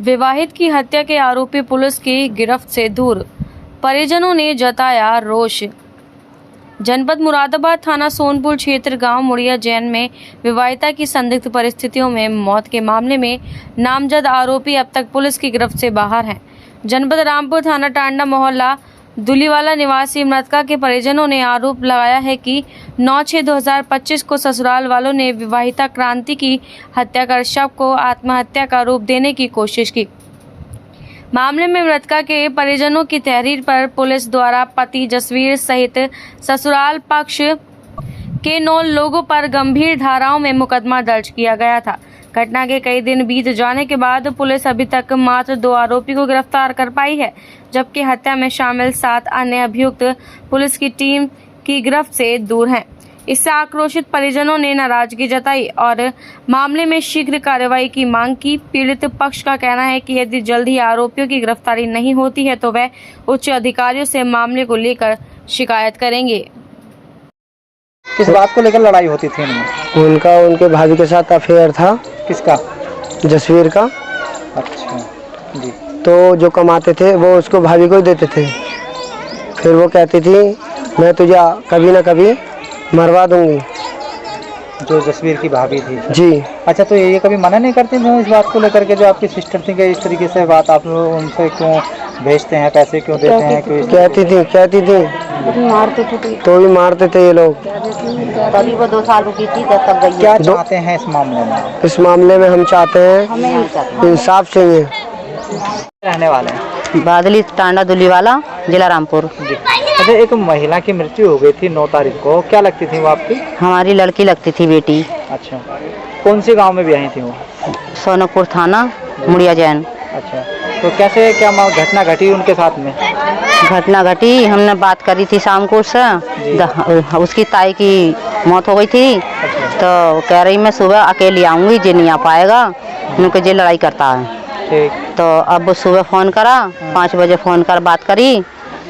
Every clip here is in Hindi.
विवाहित की हत्या के आरोपी पुलिस की गिरफ्त से दूर, परिजनों ने जताया रोष। जनपद मुरादाबाद थाना सोनपुर क्षेत्र गांव मुड़िया जैन में विवाहिता की संदिग्ध परिस्थितियों में मौत के मामले में नामजद आरोपी अब तक पुलिस की गिरफ्त से बाहर हैं। जनपद रामपुर थाना टांडा मोहल्ला दुलीवाला निवासी मृतका के परिजनों ने आरोप लगाया है कि 9/6/2025 को ससुराल वालों ने विवाहिता क्रांति की हत्या कर शव को आत्महत्या का रूप देने की कोशिश की। मामले में मृतका के परिजनों की तहरीर पर पुलिस द्वारा पति जसवीर सहित ससुराल पक्ष के 9 लोगों पर गंभीर धाराओं में मुकदमा दर्ज किया गया था। घटना के कई दिन बीत जाने के बाद पुलिस अभी तक मात्र 2 आरोपी को गिरफ्तार कर पाई है, जबकि हत्या में शामिल 7 अन्य अभियुक्त पुलिस की टीम की गिरफ्त से दूर हैं। इससे आक्रोशित परिजनों ने नाराजगी जताई और मामले में शीघ्र कार्रवाई की मांग की। पीड़ित पक्ष का कहना है कि यदि जल्द ही आरोपियों की गिरफ्तारी नहीं होती है तो वह उच्च अधिकारियों से मामले को लेकर शिकायत करेंगे। किस बात को लेकर लड़ाई होती थी उनका उनके भाभी के साथ अफेयर था। किसका? जसवीर का। अच्छा जी। तो जो कमाते थे वो उसको भाभी को ही देते थे। फिर वो कहती थी मैं तुझे कभी ना कभी मरवा दूंगी। जो जसवीर की भाभी थी जी। अच्छा, तो ये कभी मना नहीं करती थी इस बात को लेकर के जो आपकी सिस्टर थी कि इस तरीके से बात आप लोग उनसे क्यों भेजते हैं, पैसे क्यों देते हैं? कहती थी मारते थे तो भी मारते थे ये लोग। तभी वो 2 साल रुकी थी तब गई। क्या चाहते हैं इस मामले में? इस मामले में हम चाहते हैं इंसाफ चाहिए। रहने वाले हैं बादली टांडा दुलीवाला, जिला रामपुर। अच्छा, एक महिला की मृत्यु हो गई थी 9 तारीख को, क्या लगती थी वो आपकी? हमारी लड़की लगती थी, बेटी। अच्छा, कौन से गांव में ब्याही थी वो? सोनपुर थाना मुड़िया जैन। अच्छा, तो कैसे क्या घटना घटी उनके साथ में? घटना घटी, हमने बात करी थी शाम को उससे, उसकी ताई की मौत हो गई थी। तो कह रही मैं सुबह अकेली आऊँगी, जे नहीं आ पाएगा, उनके जे लड़ाई करता है। तो अब सुबह फ़ोन करा, 5 बजे फ़ोन कर बात करी,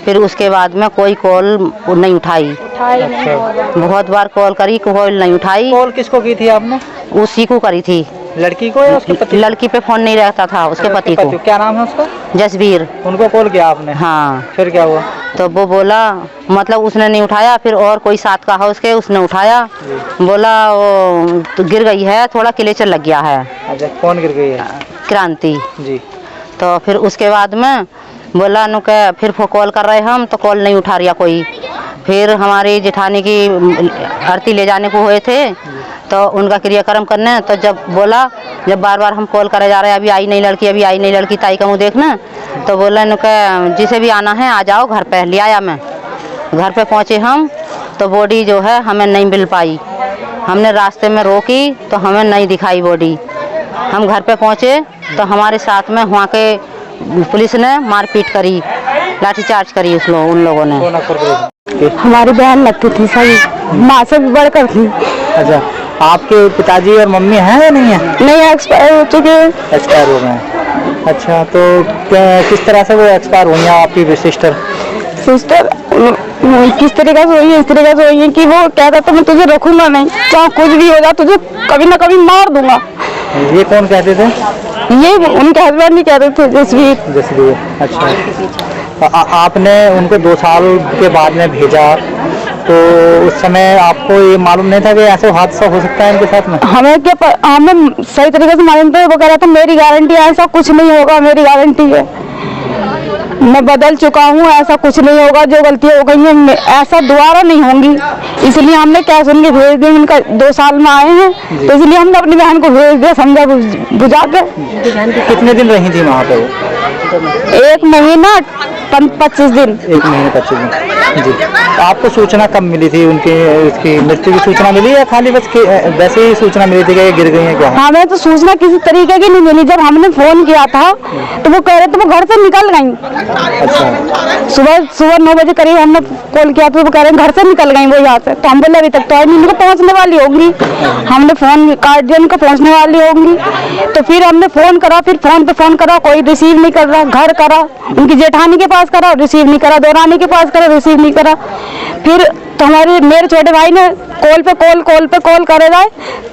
फिर उसके बाद में कोई कॉल नहीं उठाई। अच्छा। बहुत बार कॉल करी, कॉल नहीं उठाई। कॉल किसको की थी आपने? उसी को करी थी। लड़की को या उसके पति? लड़की पे फोन नहीं रहता था, उसके पति को। क्या नाम है उसका? जसवीर। उनको कॉल किया आपने? हाँ। फिर क्या हुआ? तो वो बोला, मतलब उसने नहीं उठाया, फिर और कोई साथ का है उसके, उसने उठाया, बोला वो तो गिर गई है, थोड़ा क्लेचर लग गया है। अच्छा, कौन गिर गई है? क्रांति जी। तो फिर उसके बाद में बोला नु के फिर कॉल कर रहे हम, तो कॉल नहीं उठा रहा कोई। फिर हमारी जेठानी की आरती ले जाने को हुए थे, तो उनका क्रियाक्रम करने, तो जब बार बार हम कॉल करे जा रहे हैं, अभी आई नहीं लड़की, अभी आई नहीं लड़की, ताई का मुँह देखना, तो बोला नु के जिसे भी आना है आ जाओ घर पे। ले आया मैं, घर पे पहुँचे हम, तो बॉडी जो है हमें नहीं मिल पाई। हमने रास्ते में रोकी तो हमें नहीं दिखाई बॉडी। हम घर पे पहुँचे तो हमारे साथ में वहाँ के पुलिस ने मारपीट करी, लाठीचार्ज करी उन लोगों ने। हमारी बहन लगती थी, सही माँ से भी बढ़कर थी। अच्छा, आपके पिताजी और मम्मी हैं या नहीं है? नहीं, एक्सपायर हो चुके हैं। एक्सपायर हो गए। अच्छा, तो किस तरह से वो एक्सपायर हुई हैं आपकी सिस्टर? सिस्टर किस तरीके से हुई है? इस तरीके से हुई है कि वो कहता था मैं तुझे रखूंगा नहीं, चाहे कुछ भी हो जाए तुझे कभी ना कभी मार दूंगा। ये कौन कहते थे? ये उनके हस्बैंड ही कहते थे, जसवीर। अच्छा, आपने उनको 2 साल के बाद में भेजा, तो उस समय आपको ये मालूम नहीं था कि ऐसा हादसा हो सकता है इनके साथ में? हमें सही तरीके से मालूम था। वो कह रहा था मेरी गारंटी है, ऐसा कुछ नहीं होगा, मेरी गारंटी है, मैं बदल चुका हूँ, ऐसा कुछ नहीं होगा, जो गलतियाँ हो गई हैं ऐसा दोबारा नहीं होंगी। इसलिए हमने कैश उनके भेज दिए। उनका 2 साल में आए हैं, तो इसलिए हमने अपनी बहन को भेज दिया, समझा बुझा के। कितने दिन रही थी वहाँ पे वो? 1 महीना 25 दिन। 1 महीने 25 दिन। जी। आपको सूचना कब मिली थी उनकी, इसकी मृत्यु की सूचना मिली या खाली बस वैसे ही सूचना मिली थी कि ये गिर गई है? क्या हमें तो सूचना किसी तरीके की नहीं मिली। जब हमने फोन किया था तो वो कह रहे थे वो घर से निकल गई। अच्छा, सुबह 9 बजे करीब हमने कॉल किया तो वो कह रहे हैं घर से निकल गई वो यहाँ से। तो हम बोले अभी तक तो उनको पहुँचने वाली होंगी, हमने फोन काट दिया, उनको पहुँचने वाली होंगी। तो फिर हमने फोन करा, फिर फोन पे फोन करा, कोई रिसीव नहीं कर रहा। घर करा, उनकी जेठानी के पास करा, रिसीव नहीं करा, दौरानी के पास करा, रिसीव नहीं करा। फिर तो मेरे छोटे भाई ने कॉल पे कॉल करे जाए,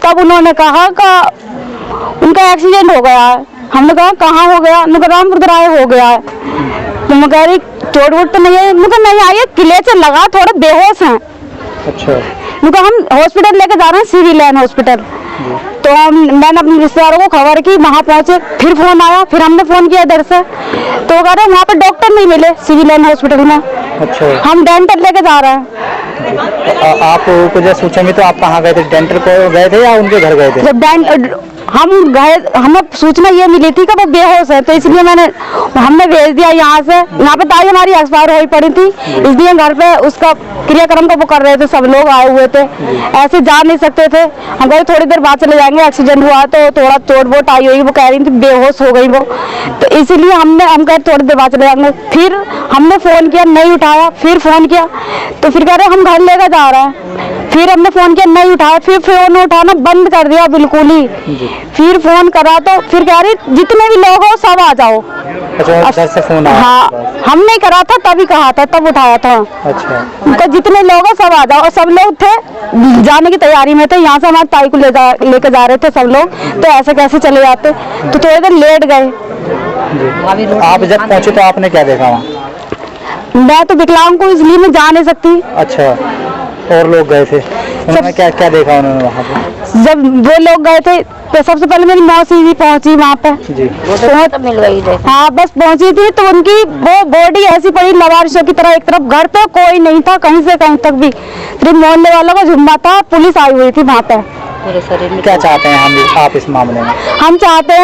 तब उन्होंने कहा कि उनका एक्सीडेंट हो गया है। हमने कहा कहाँ हो गया, उन्होंने कहा रामपुर राय हो गया है। तो मैं कह रही चोट वोट तो नहीं है, मुझे नहीं आई है, किले से लगा, थोड़े बेहोश हैं। अच्छा। मुझे हम हॉस्पिटल लेके जा रहे हैं, सिविल लाइन हॉस्पिटल। तो मैंने अपने रिश्तेदारों को खबर की, वहाँ पहुंचे, फिर फोन आया, फिर हमने फोन किया इधर से, तो वो कह रहे वहाँ पे डॉक्टर नहीं मिले सिविल लाइन हॉस्पिटल में। अच्छा। हम डेंटल लेके जा रहे हैं। तो आपको जब सूचना तो आप कहाँ गए थे, डेंटल को गए थे या उनके घर गए थे? जब हम गए, हमें सूचना ये मिली थी कि वो बेहोश है, तो इसलिए हमने भेज दिया यहाँ से। यहाँ पे ताई हमारी एक्सपायर हुई पड़ी थी, इसलिए घर पे उसका क्रियाक्रम को वो कर रहे थे, सब लोग आए हुए थे, ऐसे जा नहीं सकते थे। हम कहे थोड़ी देर बाद चले जाएंगे, एक्सीडेंट हुआ तो थोड़ा चोट वोट आई हुई, वो कह रही थी बेहोश हो गई वो, तो इसीलिए हम कहे थोड़ी देर बाद चले जाएंगे। फिर हमने फोन किया, नहीं उठाया, फिर फोन किया तो फिर कह रहे हम घर लेकर जा रहे हैं। फिर हमने फोन किया, नहीं उठाया, फिर फोन उठाना बंद कर दिया बिल्कुल ही। फिर फोन करा तो फिर कह रही जितने भी लोग हो सब आ जाओ। अच्छा, घर से फोन आया? हाँ, हमने करा था, तभी कहा था, तब उठाया था। अच्छा। उनका जितने लोग हो सब आ जाओ, और सब लोग थे जाने की तैयारी में थे, यहाँ से हमारी ताई को लेकर जा रहे थे सब लोग, तो ऐसे कैसे चले जाते, तो थोड़ी देर लेट गए। आप जब पहुँचे तो आपने क्या देखा वहाँ? मैं तो विकलांग को इसलिए मैं जा नहीं सकती। अच्छा, और लोग गए थे, उन्होंने क्या क्या देखा उन्होंने वहाँ पे? जब वो लोग गए थे तो सबसे पहले मेरी मौसी जी पहुंची वहाँ पे जी। तो मिल गई। हाँ, बस पहुंची थी तो उनकी वो बॉडी ऐसी पड़ी लवारिशों की तरह, एक तरफ घर पे कोई नहीं था, कहीं से कहीं तक भी, सिर्फ मोहल्ले वालों का झुंडा था, पुलिस आई हुई थी वहाँ पे। क्या चाहते हैं आप इस मामले में? हम चाहते हैं